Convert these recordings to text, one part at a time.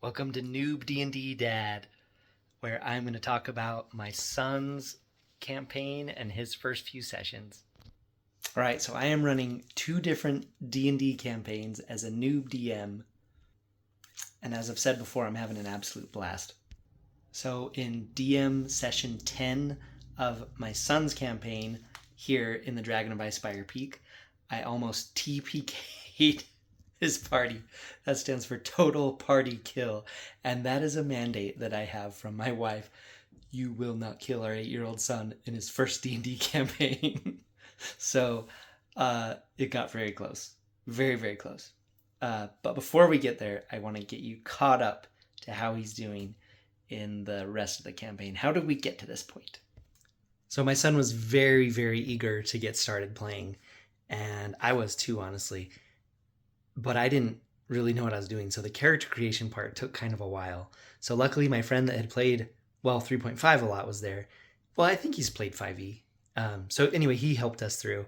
Welcome to Noob D Dad, where I'm going to talk about my son's campaign and his first few sessions. All right, so I am running two different D&D campaigns as a Noob DM, and as I've said before, I'm having an absolute blast. So in DM session 10 of my son's campaign here in the Dragon of Icespire Peak, I almost TPK'd his party. That stands for Total Party Kill. And that is a mandate that I have from my wife. You will not kill our 8-year-old son in his first D&D campaign. So it got very close. Very, very close. But before we get there, I want to get you caught up to how he's doing in the rest of the campaign. How did we get to this point? So my son was very, very eager to get started playing. And I was too, honestly. But I didn't really know what I was doing. So the character creation part took kind of a while. So luckily my friend that had played, 3.5 a lot was there. Well, I think he's played 5e. So anyway, he helped us through.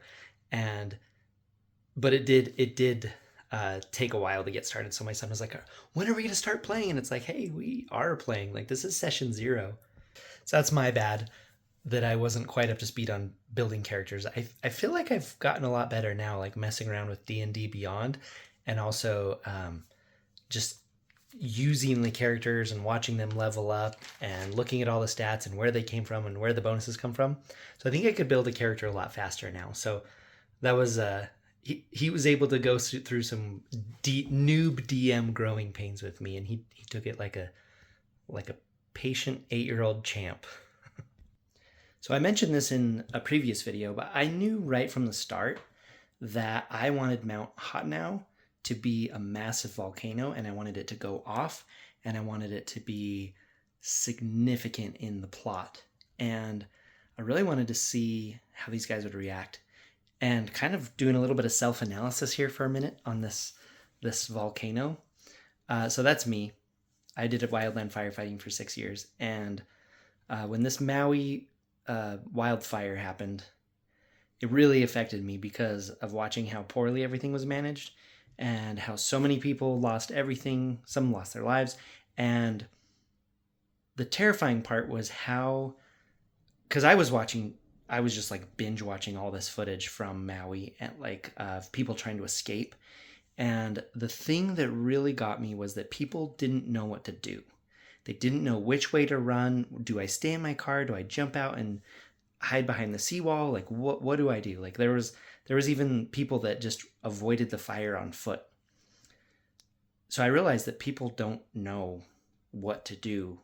But it did take a while to get started. So my son was like, when are we going to start playing? And it's like, hey, we are playing. Like, this is session 0. So that's my bad that I wasn't quite up to speed on building characters. I feel like I've gotten a lot better now, like messing around with D&D Beyond. And also just using the characters and watching them level up and looking at all the stats and where they came from and where the bonuses come from. So I think I could build a character a lot faster now. So that was he was able to go through some noob DM growing pains with me, and he took it like a patient 8-year-old champ. So I mentioned this in a previous video, but I knew right from the start that I wanted Mount Hot Now to be a massive volcano, and I wanted it to go off, and I wanted it to be significant in the plot. And I really wanted to see how these guys would react. And kind of doing a little bit of self-analysis here for a minute on this volcano. So that's me. I did wildland firefighting for 6 years, and when this Maui wildfire happened, it really affected me because of watching how poorly everything was managed and how so many people lost everything. Some lost their lives. And the terrifying part was how, because I was just like binge watching all this footage from Maui and people trying to escape. And the thing that really got me was that people didn't know what to do. They didn't know which way to run. Do I stay in my car? Do I jump out and hide behind the seawall? Like, what do I do? Like, there was even people that just avoided the fire on foot. So I realized that people don't know what to do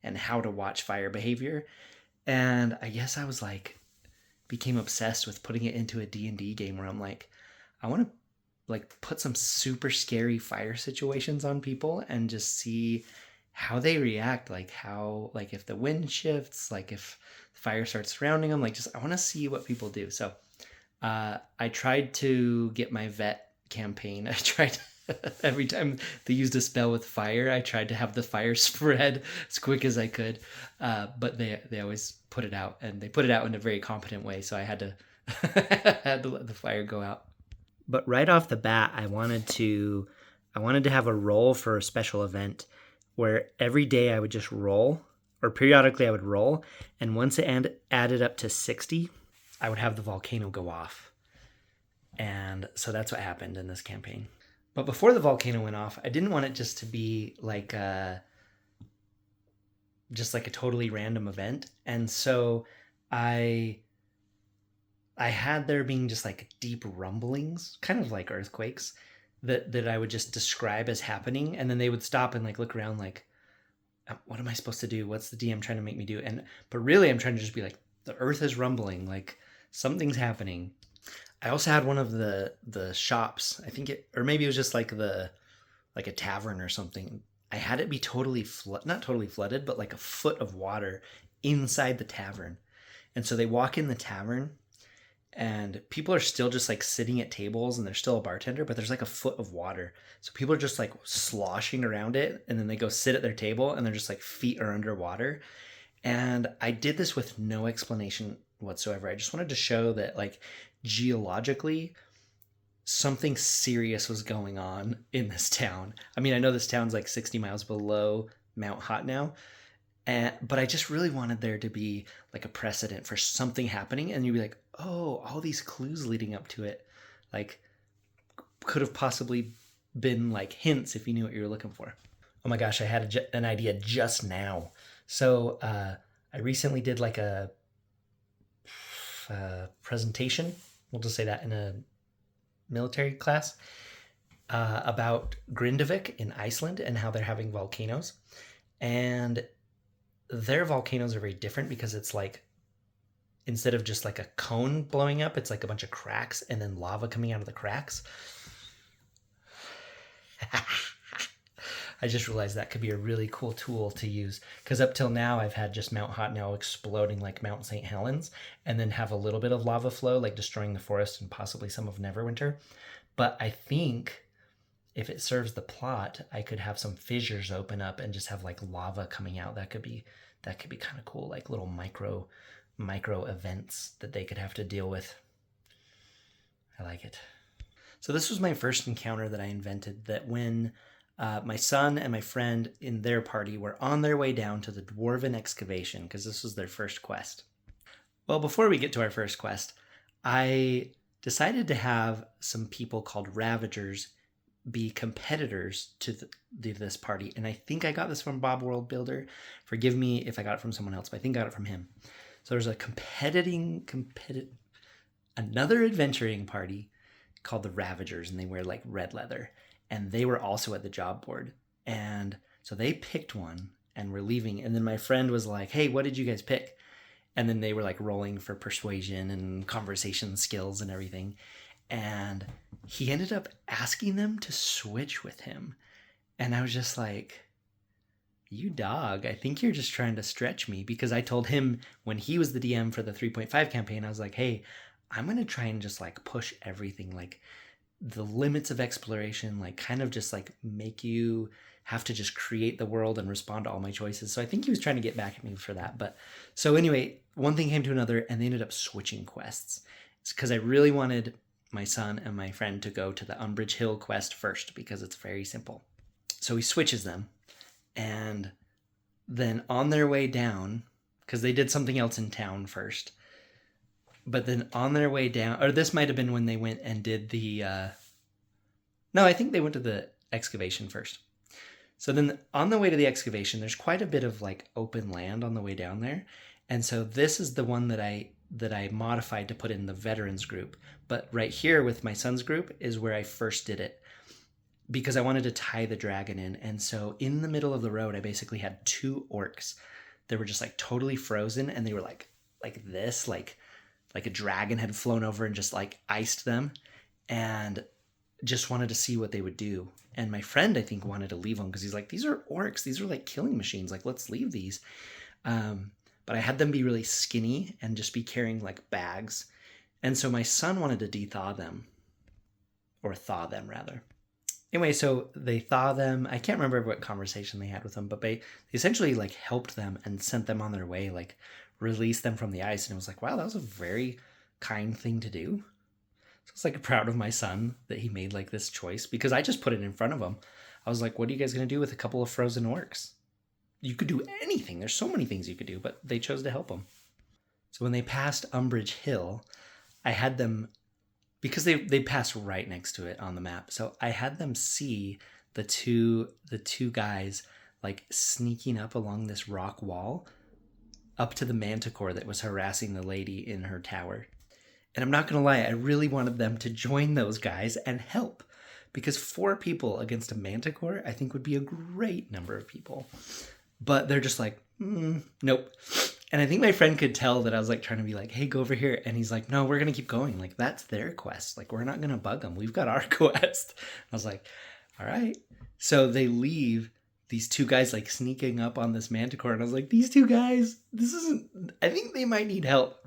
and how to watch fire behavior. And I guess I was became obsessed with putting it into a D&D game where I'm like, I want to put some super scary fire situations on people and just see how they react, if the wind shifts, if the fire starts surrounding them, I want to see what people do. So I tried to get my vet campaign. I tried every time they used a spell with fire, I tried to have the fire spread as quick as I could, but they always put it out, and they put it out in a very competent way, so I had to had to let the fire go out. But right off the bat, I wanted to have a roll for a special event where every day I would just roll, or periodically I would roll, and once it added up to 60, I would have the volcano go off. And so that's what happened in this campaign. But before the volcano went off, I didn't want it just to be just like a totally random event. And so I had there being just deep rumblings, kind of like earthquakes, that I would just describe as happening, and then they would stop and look around what am I supposed to do? What's the DM trying to make me do? But really I'm trying to just be the earth is rumbling, something's happening. I also had one of the shops, I think or maybe it was just a tavern or something. I had it be totally not totally flooded, but a foot of water inside the tavern. And so they walk in the tavern, and people are still just sitting at tables, and there's still a bartender, but there's a foot of water. So people are just sloshing around it, and then they go sit at their table, and they're just feet are underwater. And I did this with no explanation whatsoever. I just wanted to show that geologically, something serious was going on in this town. I mean, I know this town's like 60 miles below Mount Hot now, but I just really wanted there to be like a precedent for something happening, and you'd be like, oh, all these clues leading up to it, like could have possibly been like hints if you knew what you were looking for. Oh my gosh, I had an idea just now. So I recently did like a presentation. We'll just say that in a military class about Grindavik in Iceland and how they're having volcanoes. And their volcanoes are very different because it's like, instead of just like a cone blowing up, it's like a bunch of cracks and then lava coming out of the cracks. I just realized that could be a really cool tool to use, because up till now I've had just Mount Hot now exploding like Mount St. Helens, and then have a little bit of lava flow, like destroying the forest and possibly some of Neverwinter. But I think if it serves the plot, I could have some fissures open up and just have like lava coming out. That could be kind of cool, like little micro events that they could have to deal with. I like it. So this was my first encounter that I invented, that when my son and my friend in their party were on their way down to the Dwarven excavation, because this was their first quest. Well, before we get to our first quest, I decided to have some people called Ravagers be competitors to this party. And I think I got this from Bob World Builder. Forgive me if I got it from someone else, but I think I got it from him. So there's a another adventuring party called the Ravagers, and they wear like red leather. And they were also at the job board. And so they picked one and were leaving. And then my friend was like, hey, what did you guys pick? And then they were like rolling for persuasion and conversation skills and everything. And he ended up asking them to switch with him. And I was just like, you dog, I think you're just trying to stretch me, because I told him when he was the DM for the 3.5 campaign, I was like, hey, I'm going to try and just like push everything, like the limits of exploration, like kind of just like make you have to just create the world and respond to all my choices. So I think he was trying to get back at me for that. But so anyway, one thing came to another, and they ended up switching quests. It's because I really wanted my son and my friend to go to the Umbridge Hill quest first, because it's very simple. So he switches them, and then on their way down, because they did something else in town first, but then on their way down, or this might have been when they went and did the, no, I think they went to the excavation first. So then on the way to the excavation, there's quite a bit of like open land on the way down there. And so this is the one that I modified to put in the veterans group. But right here with my son's group is where I first did it, because I wanted to tie the dragon in. And so in the middle of the road, I basically had two orcs that were just like totally frozen, and they were like this, like a dragon had flown over and just like iced them, and just wanted to see what they would do. And my friend, I think, wanted to leave them because he's like, these are orcs, these are like killing machines, like let's leave these. But I had them be really skinny and just be carrying like bags. And so my son wanted to de-thaw them, or thaw them rather. Anyway, so they thaw them. I can't remember what conversation they had with them, but they essentially like helped them and sent them on their way, like released them from the ice. And it was like, wow, that was a very kind thing to do. So I was like proud of my son that he made like this choice, because I just put it in front of him. I was like, what are you guys going to do with a couple of frozen orcs? You could do anything. There's so many things you could do, but they chose to help them. So when they passed Umbridge Hill, I had them, because they passed right next to it on the map. So I had them see the two guys like sneaking up along this rock wall up to the manticore that was harassing the lady in her tower. And I'm not going to lie, I really wanted them to join those guys and help, because 4 people against a manticore, I think, would be a great number of people. But they're just like, nope. And I think my friend could tell that I was like trying to be like, hey, go over here. And he's like, no, we're going to keep going. Like, that's their quest. Like, we're not going to bug them. We've got our quest. I was like, all right. So they leave, these 2 guys like sneaking up on this manticore. And I was like, these 2 guys, I think they might need help.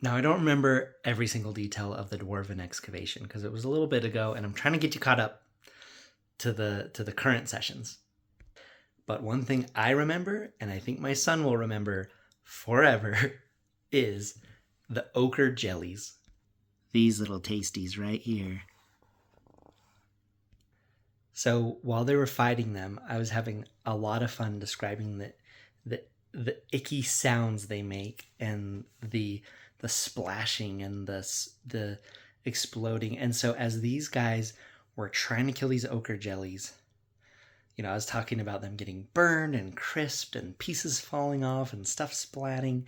Now, I don't remember every single detail of the Dwarven excavation because it was a little bit ago, and I'm trying to get you caught up to the current sessions. But one thing I remember, and I think my son will remember forever, is the ochre jellies. These little tasties right here. So while they were fighting them, I was having a lot of fun describing the the icky sounds they make, and the splashing, and the exploding. And so as these guys were trying to kill these ochre jellies, I was talking about them getting burned and crisped and pieces falling off and stuff splatting.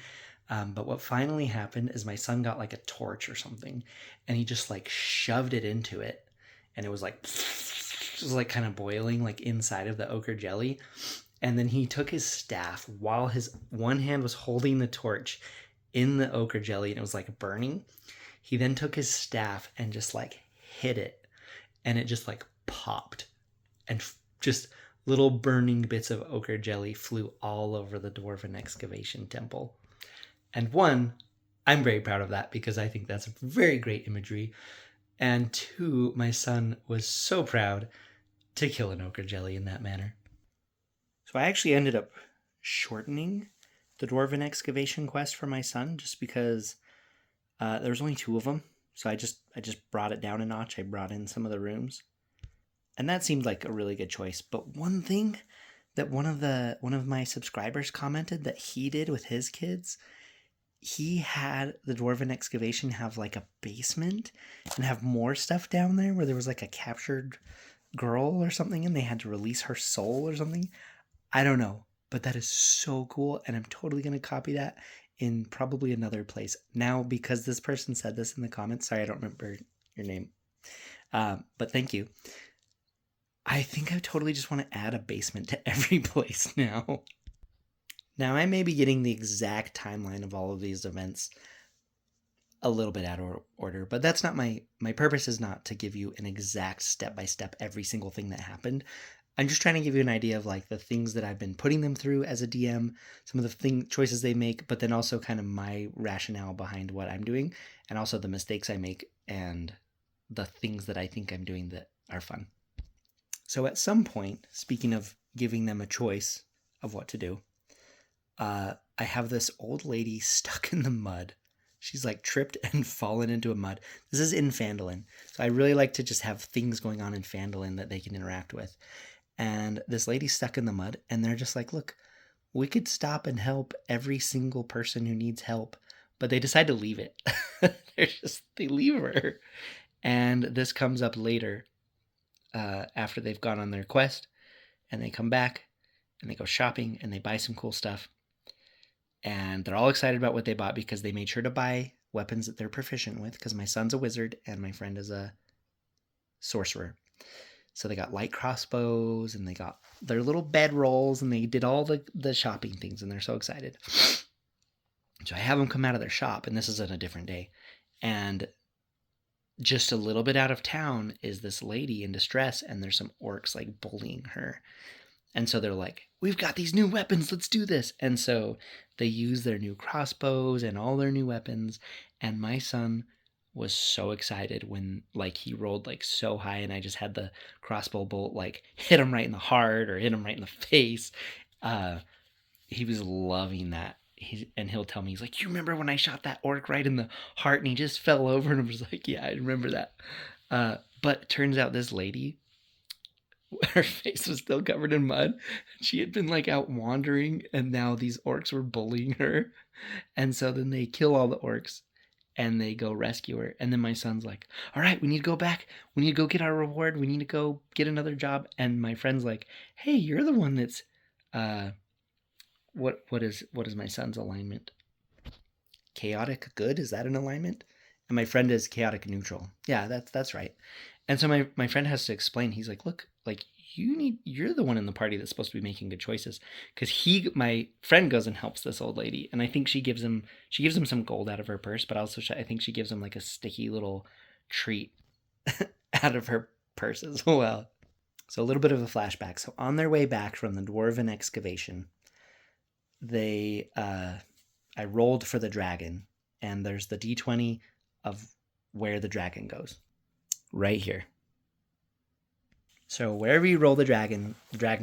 But what finally happened is my son got like a torch or something, and he just like shoved it into it, and it was like it was like kind of boiling like inside of the ochre jelly. And then he took his staff while his one hand was holding the torch in the ochre jelly, and it was like burning. He then took his staff and just like hit it, and it just like popped, and just little burning bits of ochre jelly flew all over the dwarven excavation temple. And one, I'm very proud of that because I think that's very great imagery. And two, my son was so proud to kill an ochre jelly in that manner. So I actually ended up shortening the dwarven excavation quest for my son just because there was only 2 of them. So I just brought it down a notch. I brought in some of the rooms, and that seemed like a really good choice. But one thing that one of my subscribers commented that he did with his kids, he had the dwarven excavation have like a basement and have more stuff down there where there was like a captured girl or something, and they had to release her soul or something. I don't know, but that is so cool, and I'm totally going to copy that in probably another place. Now, because this person said this in the comments, sorry, I don't remember your name, but thank you. I think I totally just want to add a basement to every place now. Now, I may be getting the exact timeline of all of these events a little bit out of order, but that's not my purpose is not to give you an exact step-by-step every single thing that happened. I'm just trying to give you an idea of like the things that I've been putting them through as a DM, some of the choices they make, but then also kind of my rationale behind what I'm doing, and also the mistakes I make and the things that I think I'm doing that are fun. So at some point, speaking of giving them a choice of what to do, I have this old lady stuck in the mud. She's like tripped and fallen into a mud. This is in Phandalin. So I really like to just have things going on in Phandalin that they can interact with. And this lady's stuck in the mud, and they're just like, look, we could stop and help every single person who needs help. But they decide to leave it. They leave her. And this comes up later after they've gone on their quest, and they come back and they go shopping and they buy some cool stuff. And they're all excited about what they bought because they made sure to buy weapons that they're proficient with, because my son's a wizard and my friend is a sorcerer. So they got light crossbows and they got their little bedrolls, and they did all the shopping things, and they're so excited. So I have them come out of their shop, and this is on a different day. And just a little bit out of town is this lady in distress, and there's some orcs like bullying her. And so they're like, we've got these new weapons, let's do this. And so they use their new crossbows and all their new weapons. And my son was so excited when like he rolled like so high, and I just had the crossbow bolt like hit him right in the heart or hit him right in the face. He was loving that. And he'll tell me, he's like, you remember when I shot that orc right in the heart and he just fell over? And I was like, yeah, I remember that. But it turns out this lady, her face was still covered in mud. She had been like out wandering, and now these orcs were bullying her. And so then they kill all the orcs and they go rescue her. And then my son's like, all right, we need to go back. We need to go get our reward. We need to go get another job. And my friend's like, hey, you're the one that's, what is my son's alignment? Chaotic good? Is that an alignment? And my friend is chaotic neutral. Yeah, that's right. And so my friend has to explain. He's like, look, like you're the one in the party that's supposed to be making good choices, because my friend goes and helps this old lady, and I think she gives him some gold out of her purse, but also I think she gives him like a sticky little treat out of her purse as well. So a little bit of a flashback. So on their way back from the dwarven excavation, I rolled for the dragon, and there's the d20 of where the dragon goes right here. So wherever you roll the dragon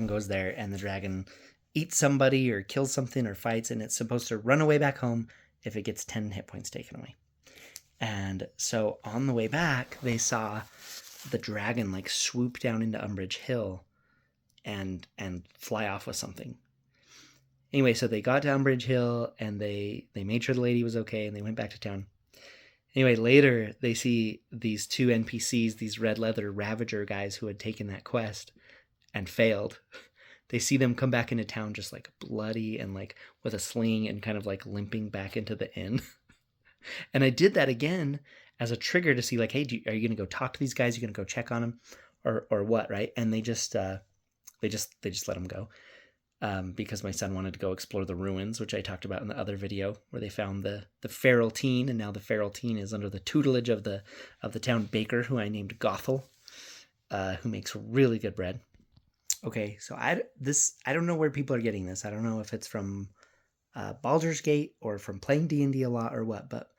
goes there, and the dragon eats somebody or kills something or fights, and it's supposed to run away back home if it gets 10 hit points taken away. And so on the way back, they saw the dragon like swoop down into Umbridge Hill and fly off with something. Anyway, so they got to Umbridge Hill and they made sure the lady was okay and they went back to town. Anyway, later they see these two NPCs, these red leather Ravager guys who had taken that quest and failed. They see them come back into town just like bloody and like with a sling and kind of like limping back into the inn. And I did that again as a trigger to see like, hey, are you going to go talk to these guys? Are you going to go check on them or what? Right. And they just let them go. Because my son wanted to go explore the ruins, which I talked about in the other video, where they found the feral teen, and now the feral teen is under the tutelage of the town baker, who I named Gothel, who makes really good bread. Okay, so I don't know where people are getting this. I don't know if it's from Baldur's Gate or from playing D&D a lot or what, but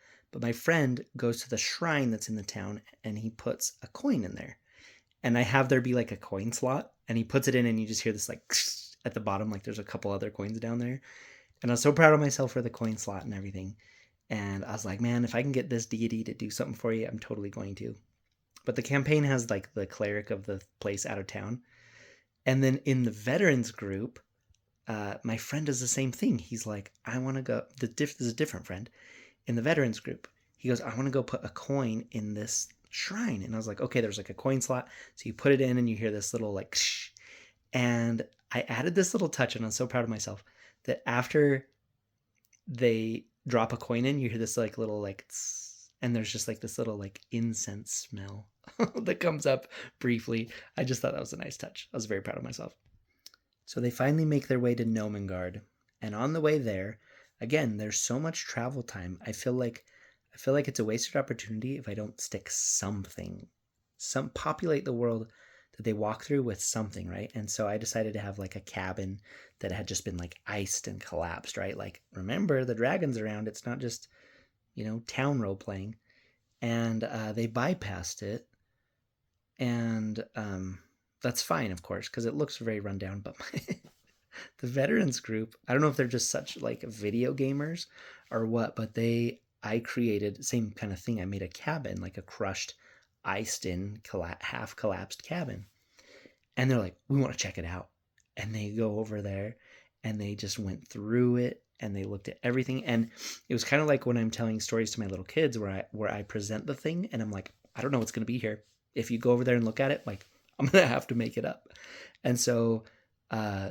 my friend goes to the shrine that's in the town and he puts a coin in there, and I have there be like a coin slot, and he puts it in, and you just hear this like at the bottom, like there's a couple other coins down there. And I was so proud of myself for the coin slot and everything. And I was like, man, if I can get this deity to do something for you, I'm totally going to. But the campaign has like the cleric of the place out of town. And then in the veterans group, my friend does the same thing. He's like, I want to go. This is a different friend. In the veterans group, he goes, I want to go put a coin in this shrine. And I was like, okay, there's like a coin slot. So you put it in and you hear this little like shh. And I added this little touch, and I'm so proud of myself, that after they drop a coin in, you hear this like little like tss, and there's just like this little like incense smell that comes up briefly. I just thought that was a nice touch. I was very proud of myself. So they finally make their way to Nomengard, and on the way there, again, there's so much travel time. I feel like it's a wasted opportunity if I don't stick populate the world that they walk through with something, right? And so I decided to have like a cabin that had just been like iced and collapsed, right? Like, remember, the dragon's around. It's not just, town role playing. And they bypassed it. And that's fine, of course, because it looks very rundown. But the veterans group, I don't know if they're just such like video gamers or what, but I created same kind of thing. I made a cabin, like a crushed, iced in, half collapsed cabin. And they're like, we want to check it out. And they go over there and they just went through it and they looked at everything. And it was kind of like when I'm telling stories to my little kids where I present the thing and I'm like, I don't know what's going to be here. If you go over there and look at it, like, I'm going to have to make it up. And so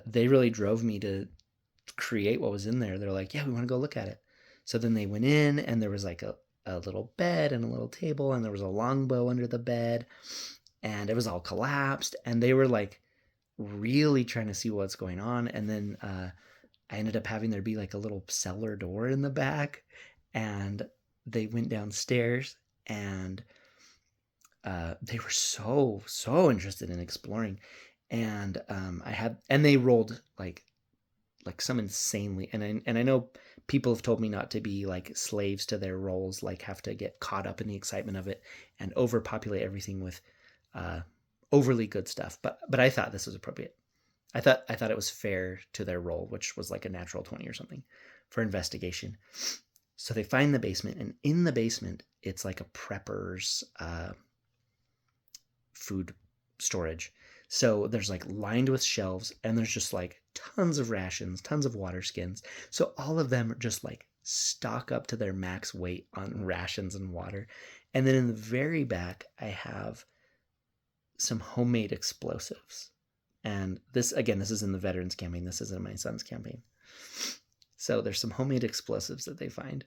they really drove me to create what was in there. They're like, yeah, we want to go look at it. So then they went in and there was like a little bed and a little table, and there was a longbow under the bed, and it was all collapsed, and they were like really trying to see what's going on. And then I ended up having there be like a little cellar door in the back, and they went downstairs, and they were so interested in exploring. And they rolled like some insanely, and I know people have told me not to be like slaves to their roles, like have to get caught up in the excitement of it and overpopulate everything with overly good stuff. But I thought this was appropriate. I thought it was fair to their role, which was like a natural 20 or something for investigation. So they find the basement, and in the basement, it's like a prepper's food storage. So there's like lined with shelves, and there's just like tons of rations, tons of water skins. So all of them are just like stock up to their max weight on rations and water. And then in the very back, I have some homemade explosives. And this is in the veterans campaign. This isn't my son's campaign. So there's some homemade explosives that they find.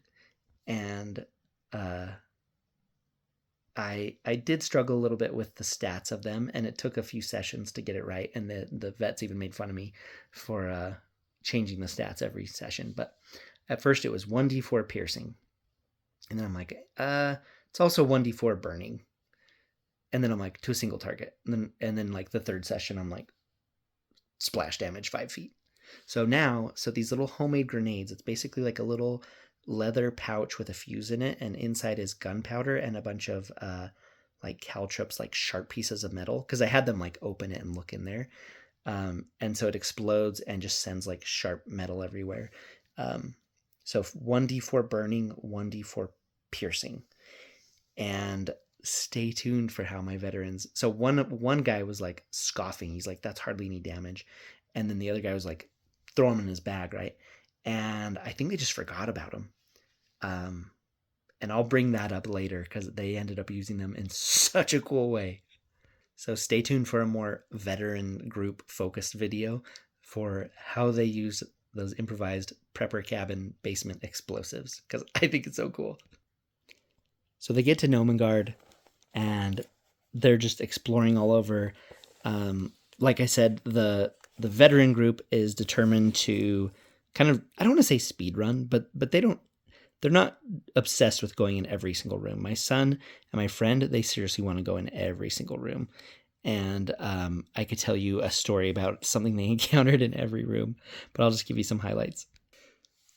And I did struggle a little bit with the stats of them, and it took a few sessions to get it right. And the vets even made fun of me for changing the stats every session. But at first it was 1d4 piercing. And then I'm like, it's also 1d4 burning. And then I'm like, to a single target. And then like the third session, I'm like, splash damage 5 feet. So these little homemade grenades, it's basically like a little leather pouch with a fuse in it, and inside is gunpowder and a bunch of like caltrops, like sharp pieces of metal, because I had them like open it and look in there, and so it explodes and just sends like sharp metal everywhere. So 1d4 burning, 1d4 piercing. And stay tuned for how my veterans. So one guy was like scoffing. He's like, "That's hardly any damage," and then the other guy was like, "Throw him in his bag, right?" And I think they just forgot about him. And I'll bring that up later because they ended up using them in such a cool way. So stay tuned for a more veteran group focused video for how they use those improvised prepper cabin basement explosives, because I think it's so cool. So they get to Nomengard and they're just exploring all over. Like I said, the veteran group is determined to kind of, I don't want to say speed run, but they're not obsessed with going in every single room. My son and my friend, they seriously want to go in every single room. And I could tell you a story about something they encountered in every room, but I'll just give you some highlights.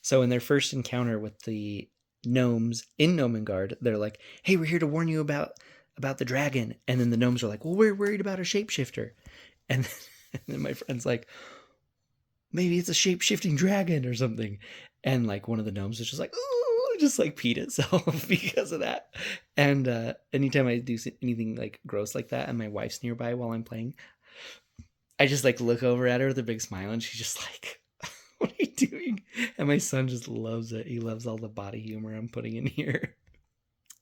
So in their first encounter with the gnomes in Nomengard, they're like, "Hey, we're here to warn you about the dragon." And then the gnomes are like, "Well, we're worried about a shapeshifter." And then my friend's like, "Maybe it's a shape-shifting dragon or something." And like one of the gnomes was just like, "Ooh," just like peed itself because of that. And anytime I do anything like gross like that and my wife's nearby while I'm playing, I just like look over at her with a big smile and she's just like, "What are you doing?" And my son just loves it. He loves all the body humor I'm putting in here.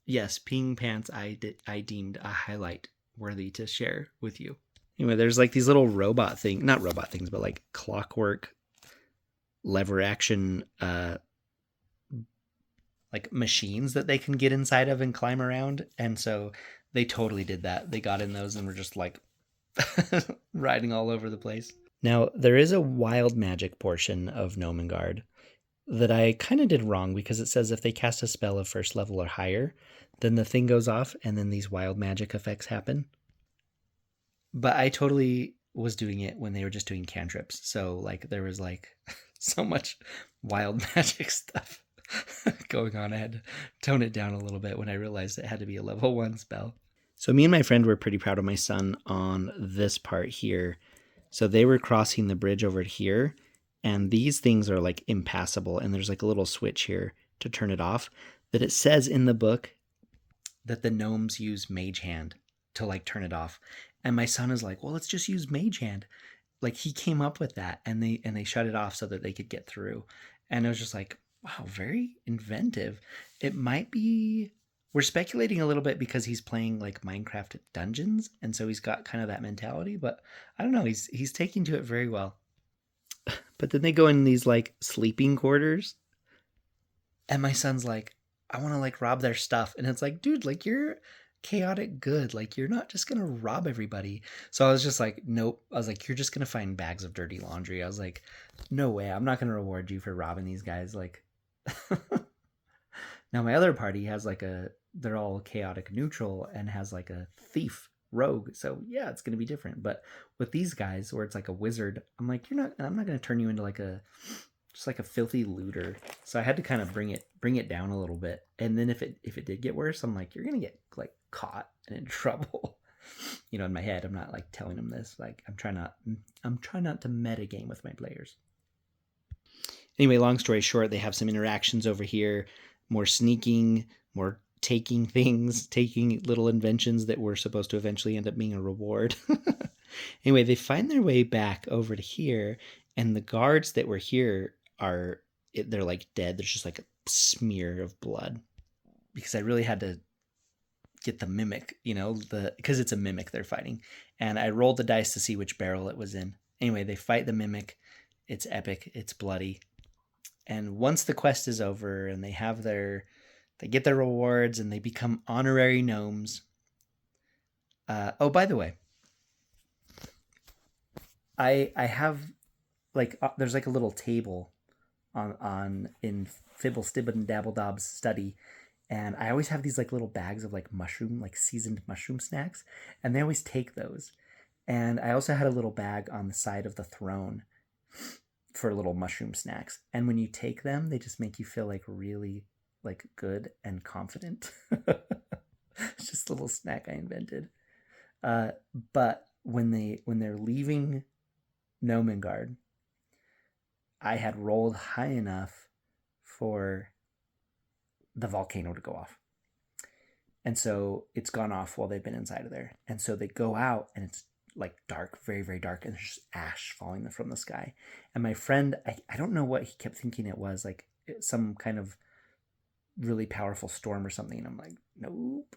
Yes, peeing pants I deemed a highlight worthy to share with you. Anyway, there's like these little robot things, not robot things, but like clockwork lever action like machines that they can get inside of and climb around. And so they totally did that. They got in those and were just like riding all over the place. Now, there is a wild magic portion of Nomengard that I kind of did wrong because it says if they cast a spell of first level or higher, then the thing goes off and then these wild magic effects happen. But I totally was doing it when they were just doing cantrips. So like there was like so much wild magic stuff going on. I had to tone it down a little bit when I realized it had to be a level 1 spell. So me and my friend were pretty proud of my son on this part here. So they were crossing the bridge over here, and these things are like impassable, and there's like a little switch here to turn it off that it says in the book that the gnomes use Mage Hand to like turn it off. And my son is like, "Well, let's just use Mage Hand." Like he came up with that, and they shut it off so that they could get through. And it was just like, wow, very inventive. It might be, we're speculating a little bit because he's playing like Minecraft Dungeons, and so he's got kind of that mentality, but I don't know, he's taking to it very well. But then they go in these like sleeping quarters, and my son's like, "I want to like rob their stuff." And it's like, dude, like you're chaotic good. Like you're not just gonna rob everybody. So I was just like, nope. I was like, you're just gonna find bags of dirty laundry. I was like, no way. I'm not gonna reward you for robbing these guys. Like now my other party has like they're all chaotic neutral and has like a thief rogue. So yeah, it's gonna be different. But with these guys where it's like a wizard, I'm like, I'm not gonna turn you into like just like a filthy looter. So I had to kind of bring it down a little bit. And then if it did get worse, I'm like, you're gonna get like caught and in trouble. You know, in my head, I'm not like telling them this. Like I'm trying not to meta game with my players. Anyway, long story short, they have some interactions over here, more sneaking, more taking things, taking little inventions that were supposed to eventually end up being a reward. Anyway, they find their way back over to here, and the guards that were here they're like dead. There's just like a smear of blood because I really had to get the mimic, because it's a mimic they're fighting. And I rolled the dice to see which barrel it was in. Anyway, they fight the mimic. It's epic. It's bloody. And once the quest is over and they get their rewards and they become honorary gnomes. Oh, by the way, I have like there's like a little table on in Fibble Stibbin and Dabbledob's study, and I always have these like little bags of like seasoned mushroom snacks, and they always take those. And I also had a little bag on the side of the throne for little mushroom snacks. And when you take them, they just make you feel like really like good and confident. It's just a little snack I invented. But when they're leaving Nomengard, I had rolled high enough for the volcano to go off. And so it's gone off while they've been inside of there. And so they go out and it's like dark, very, very dark. And there's just ash falling from the sky. And my friend, I don't know what he kept thinking it was, like some kind of really powerful storm or something. And I'm like, nope.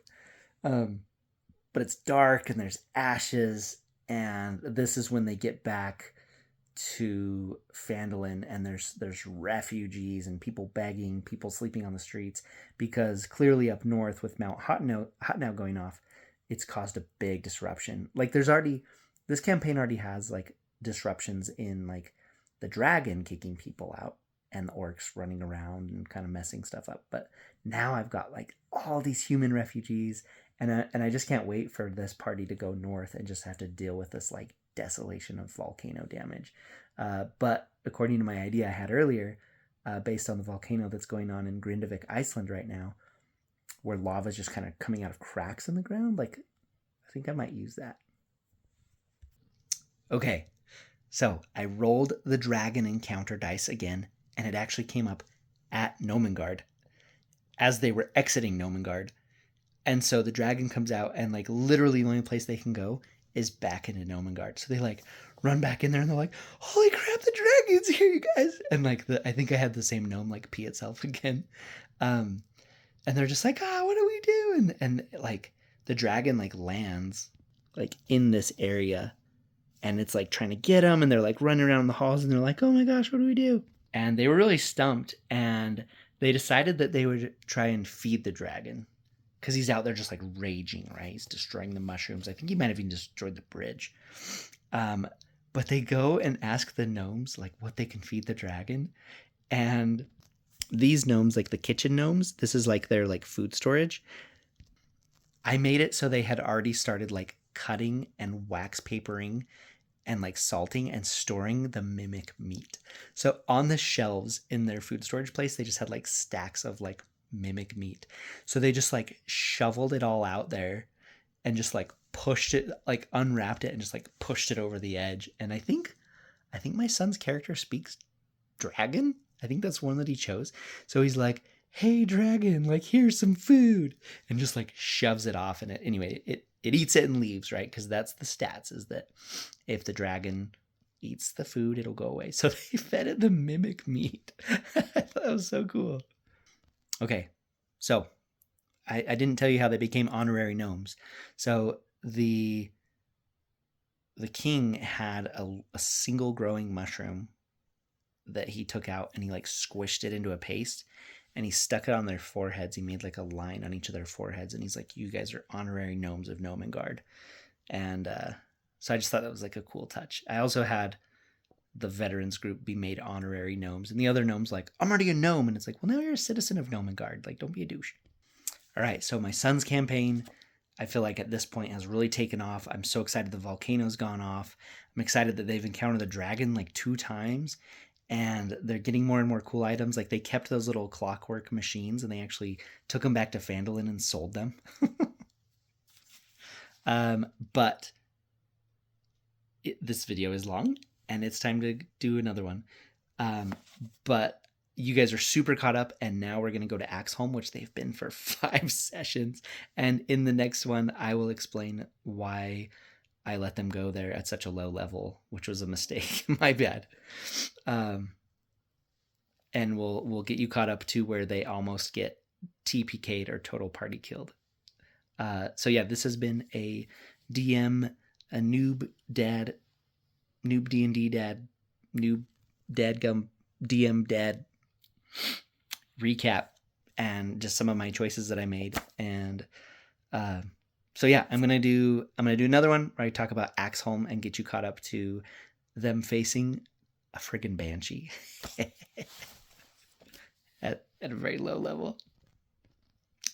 But it's dark and there's ashes. And this is when they get back to Phandalin, and there's refugees and people begging, people sleeping on the streets, because clearly up north with Mount Hotnow going off, it's caused a big disruption. Like this campaign already has like disruptions in like the dragon kicking people out and the orcs running around and kind of messing stuff up. But now I've got like all these human refugees, and I just can't wait for this party to go north and just have to deal with this like desolation of volcano damage. But according to my idea I had earlier, based on the volcano that's going on in Grindavik, Iceland right now, where lava is just kind of coming out of cracks in the ground, like I think I might use that. Okay, so I rolled the dragon encounter dice again, and it actually came up at Nomengard as they were exiting Nomengard. And so the dragon comes out, and like literally the only place they can go is back into Nomengard. So they like run back in there, and they're like, "Holy crap, the dragon's here, you guys!" And like I think I had the same gnome like pee itself again, and they're just like, "What do we do?" And like the dragon like lands like in this area, and it's like trying to get them, and they're like running around the halls, and they're like, "Oh my gosh, what do we do?" And they were really stumped, and they decided that they would try and feed the dragon, because he's out there just like raging, right? He's destroying the mushrooms. I think he might have even destroyed the bridge. But they go and ask the gnomes like what they can feed the dragon. And these gnomes, like the kitchen gnomes, this is like their like food storage. I made it so they had already started like cutting and wax papering and like salting and storing the mimic meat. So on the shelves in their food storage place, they just had like stacks of like mimic meat. So they just like shoveled it all out there and just like pushed it, like unwrapped it and just like pushed it over the edge. And I think my son's character speaks dragon. I think that's one that he chose. So he's like, "Hey dragon, like here's some food," and just like shoves it off. And it eats it and leaves, right? Because that's the stats, is that if the dragon eats the food, it'll go away. So they fed it the mimic meat. I thought that was so cool. Okay, so I didn't tell you how they became honorary gnomes. So the king had a single growing mushroom that he took out, and he like squished it into a paste, and he stuck it on their foreheads. He made like a line on each of their foreheads, and he's like, "You guys are honorary gnomes of Nomengard." And so I just thought that was like a cool touch. I also had the veterans group be made honorary gnomes, and the other gnomes like, "I'm already a gnome," and it's like, well, now you're a citizen of Nomengard. Like, don't be a douche. All right, so my son's campaign, I feel like at this point has really taken off. I'm so excited the volcano's gone off. I'm excited that they've encountered the dragon like 2 times, and they're getting more and more cool items. Like they kept those little clockwork machines, and they actually took them back to Phandalin and sold them. But this video is long, and it's time to do another one. But you guys are super caught up, and now we're going to go to Axholm, which they've been for 5 sessions. And in the next one, I will explain why I let them go there at such a low level, which was a mistake. My bad. And we'll get you caught up to where they almost get TPK'd or total party killed. So yeah, this has been a DM, a noob dad, noob D&D dad, noob dadgum DM dad recap, and just some of my choices that I made. And so yeah, I'm gonna do another one where I talk about Axholm and get you caught up to them facing a friggin' banshee at a very low level.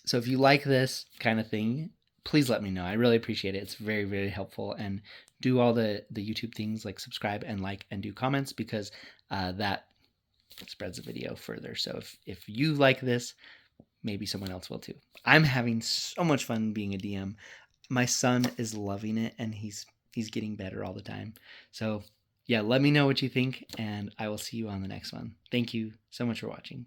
So if you like this kind of thing, please let me know. I really appreciate it. It's very, very helpful. And do all the YouTube things like subscribe and like and do comments, because that spreads the video further. So if you like this, maybe someone else will too. I'm having so much fun being a DM. My son is loving it, and he's getting better all the time. So yeah, let me know what you think, and I will see you on the next one. Thank you so much for watching.